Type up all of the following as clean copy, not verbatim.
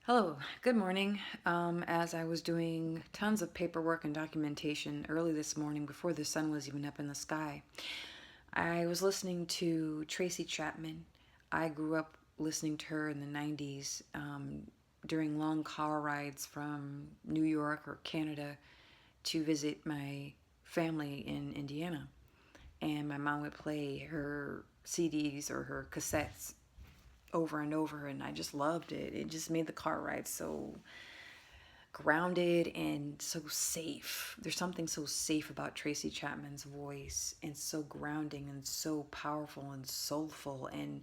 Hello, good morning. As I was doing tons of paperwork and documentation early this morning before the sun was even up in the sky, I was listening to Tracy Chapman. I grew up listening to her in the 90s during long car rides from New York or Canada to visit my family in Indiana. And my mom would play her CDs or her cassettes over and over, and I just loved it. It just made the car ride so grounded and so safe. There's something so safe about Tracy Chapman's voice, and so grounding and so powerful and soulful and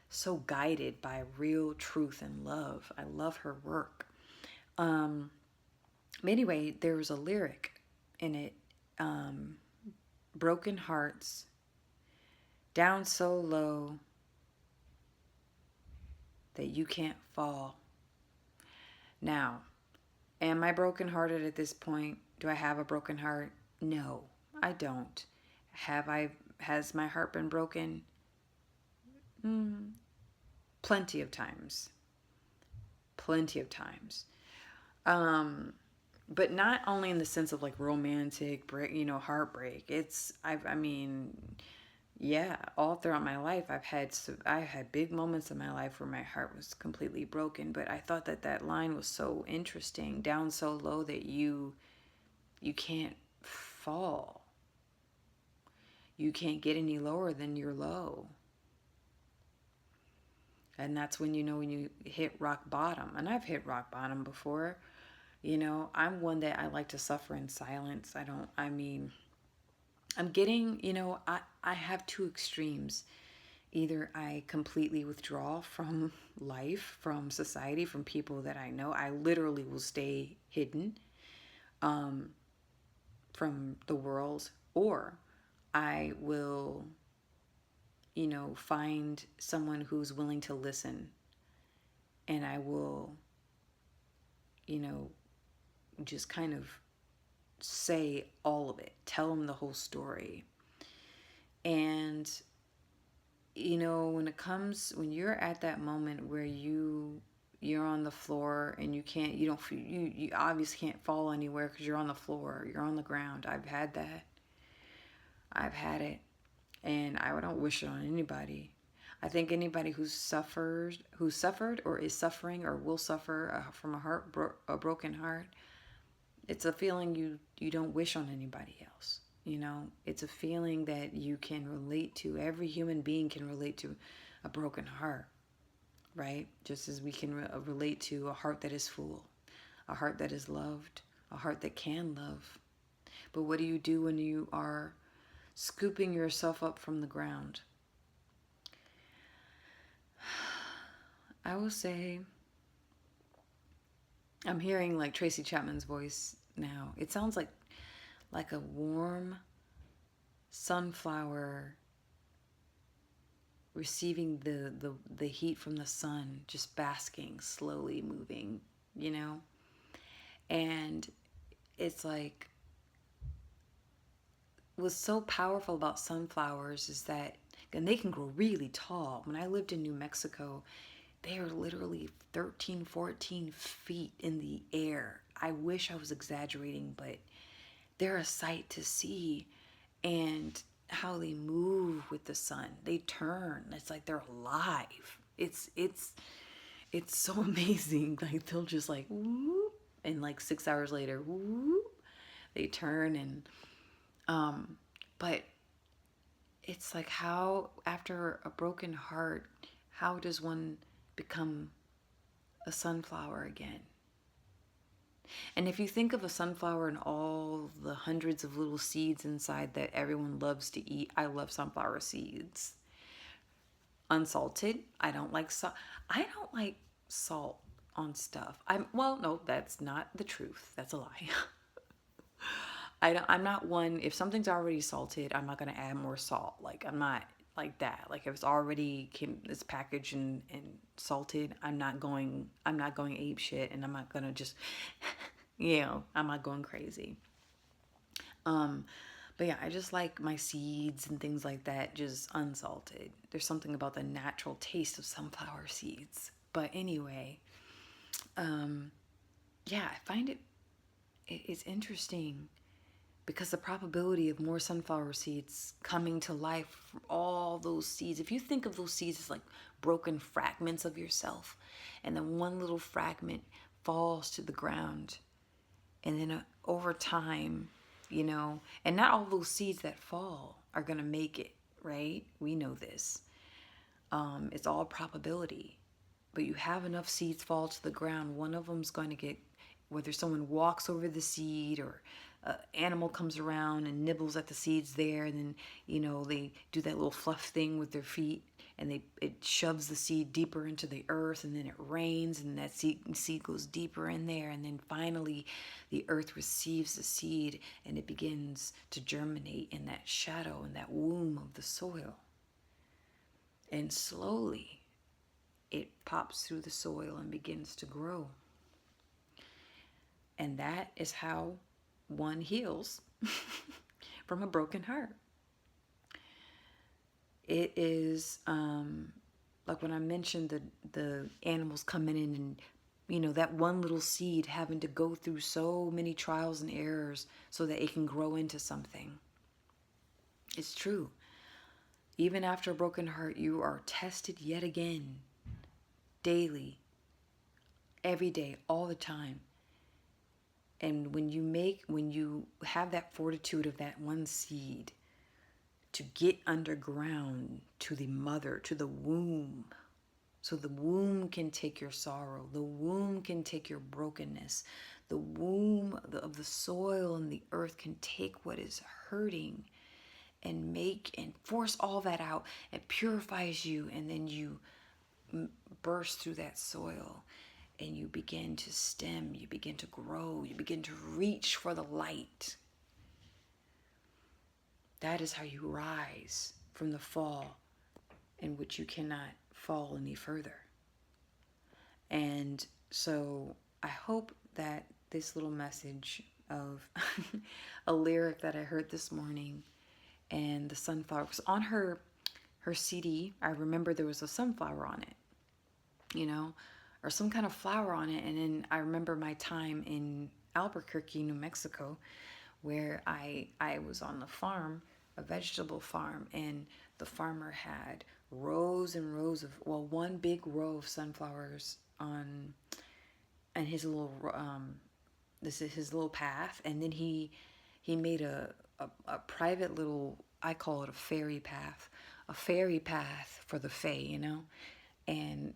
so guided by real truth and love. I love her work. Um, but anyway, there was a lyric in it, um, broken hearts, down so low that you can't fall. Now, am I brokenhearted at this point? Do I have a broken heart? No, I don't. Has my heart been broken? Mm, plenty of times. Plenty of times. Um, but not only in the sense of like romantic break, heartbreak. I mean, yeah, all throughout my life, I had big moments in my life where my heart was completely broken. But I thought that line was so interesting, down so low that you can't fall. You can't get any lower than you're low. And that's when you know when you hit rock bottom. And I've hit rock bottom before. I'm one that I like to suffer in silence. I'm getting, I have two extremes. Either I completely withdraw from life, from society, from people that I know. I literally will stay hidden um, from the world, or I will find someone who's willing to listen, and I will, you know, just kind of say all of it, tell them the whole story. And, when you're at that moment where you're on the floor and you don't feel, you obviously can't fall anywhere because you're on the floor, you're on the ground. I've had that. I've had it. And I don't wish it on anybody. I think anybody who's suffered or is suffering or will suffer from a broken heart, it's a feeling you don't wish on anybody else. It's a feeling that you can relate to. Every human being can relate to a broken heart, right? Just as we can relate to a heart that is full, a heart that is loved, a heart that can love. But what do you do when you are scooping yourself up from the ground? I will say, I'm hearing like Tracy Chapman's voice now. It sounds like a warm sunflower receiving the heat from the sun, just basking, slowly moving, you know? And it's like what's so powerful about sunflowers is that, and they can grow really tall. When I lived in New Mexico, they are literally 13, 14 feet in the air. I wish I was exaggerating, but they're a sight to see. And how they move with the sun. They turn. It's like they're alive. It's so amazing. Like they'll just like whoop, and like 6 hours later, whoop, they turn. And but it's like, how after a broken heart, how does one become a sunflower again? And if you think of a sunflower and all the hundreds of little seeds inside that everyone loves to eat, I love sunflower seeds. Unsalted. I don't like salt on stuff. No, that's not the truth. That's a lie. I'm not one. If something's already salted, I'm not gonna add more salt. Like I'm not like that. Like if it's packaged and salted, I'm not going ape shit, and I'm not gonna just I'm not going crazy. Um, but yeah, I just like my seeds and things like that just unsalted. There's something about the natural taste of sunflower seeds. But anyway, Um, yeah, I find it's interesting because the probability of more sunflower seeds coming to life from all those seeds, if you think of those seeds as like broken fragments of yourself, and then one little fragment falls to the ground, and then over time, and not all those seeds that fall are going to make it, right? We know this. It's all probability. But you have enough seeds fall to the ground, one of them's going to get, whether someone walks over the seed or an animal comes around and nibbles at the seeds there, and then they do that little fluff thing with their feet, and it shoves the seed deeper into the earth, and then it rains, and that seed goes deeper in there, and then finally the earth receives the seed, and it begins to germinate in that shadow, in that womb of the soil, and slowly it pops through the soil and begins to grow. And that is how one heals from a broken heart. It is like when I mentioned the animals coming in, and that one little seed having to go through so many trials and errors so that it can grow into something. It's true. Even after a broken heart, you are tested yet again, daily, every day, all the time. And when you have that fortitude of that one seed to get underground to the mother, to the womb, so the womb can take your sorrow, the womb can take your brokenness, the womb of the soil and the earth can take what is hurting and make and force all that out. It purifies you, and then you burst through that soil, and you begin to stem, you begin to grow, you begin to reach for the light. That is how you rise from the fall in which you cannot fall any further. And so I hope that this little message of a lyric that I heard this morning, and the sunflower, because on her CD, I remember there was a sunflower on it, or some kind of flower on it. And then I remember my time in Albuquerque, New Mexico, where I was on the farm, a vegetable farm, and the farmer had rows and rows of, well, one big row of sunflowers on, and his little this is his little path, and then he made a private little, I call it a fairy path for the fae, and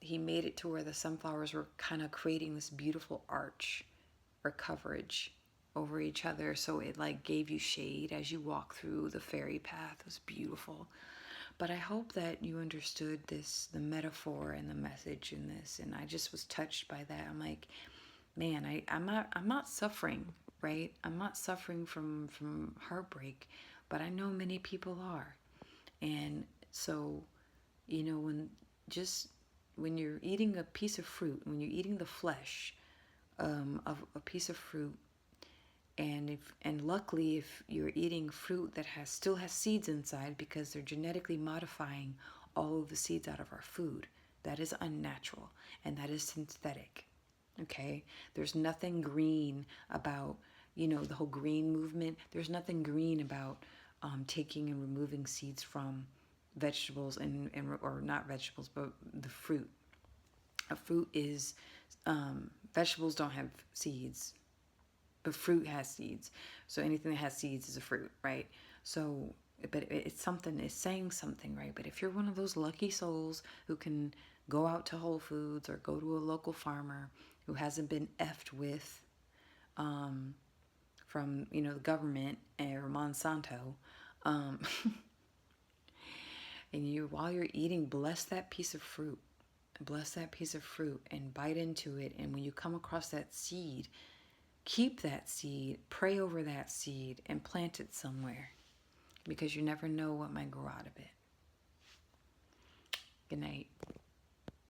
he made it to where the sunflowers were kind of creating this beautiful arch or coverage over each other, so it like gave you shade as you walk through the fairy path. It was beautiful. But I hope that you understood this, the metaphor and the message in this, and I just was touched by that. I'm like, man, I'm not suffering, right? I'm not suffering from heartbreak, but I know many people are. And so, when you're eating a piece of fruit, when you're eating the flesh of a piece of fruit, and luckily if you're eating fruit that still has seeds inside, because they're genetically modifying all of the seeds out of our food, that is unnatural and that is synthetic. Okay, there's nothing green about the whole green movement. There's nothing green about taking and removing seeds from vegetables, and or not vegetables, but the fruit. A fruit is vegetables don't have seeds, but fruit has seeds. So anything that has seeds is a fruit, right? So, but it's something, it's saying something, right? But if you're one of those lucky souls who can go out to Whole Foods or go to a local farmer who hasn't been effed with from the government or Monsanto, um, and while you're eating, bless that piece of fruit. Bless that piece of fruit and bite into it. And when you come across that seed, keep that seed, pray over that seed, and plant it somewhere, because you never know what might grow out of it. Good night.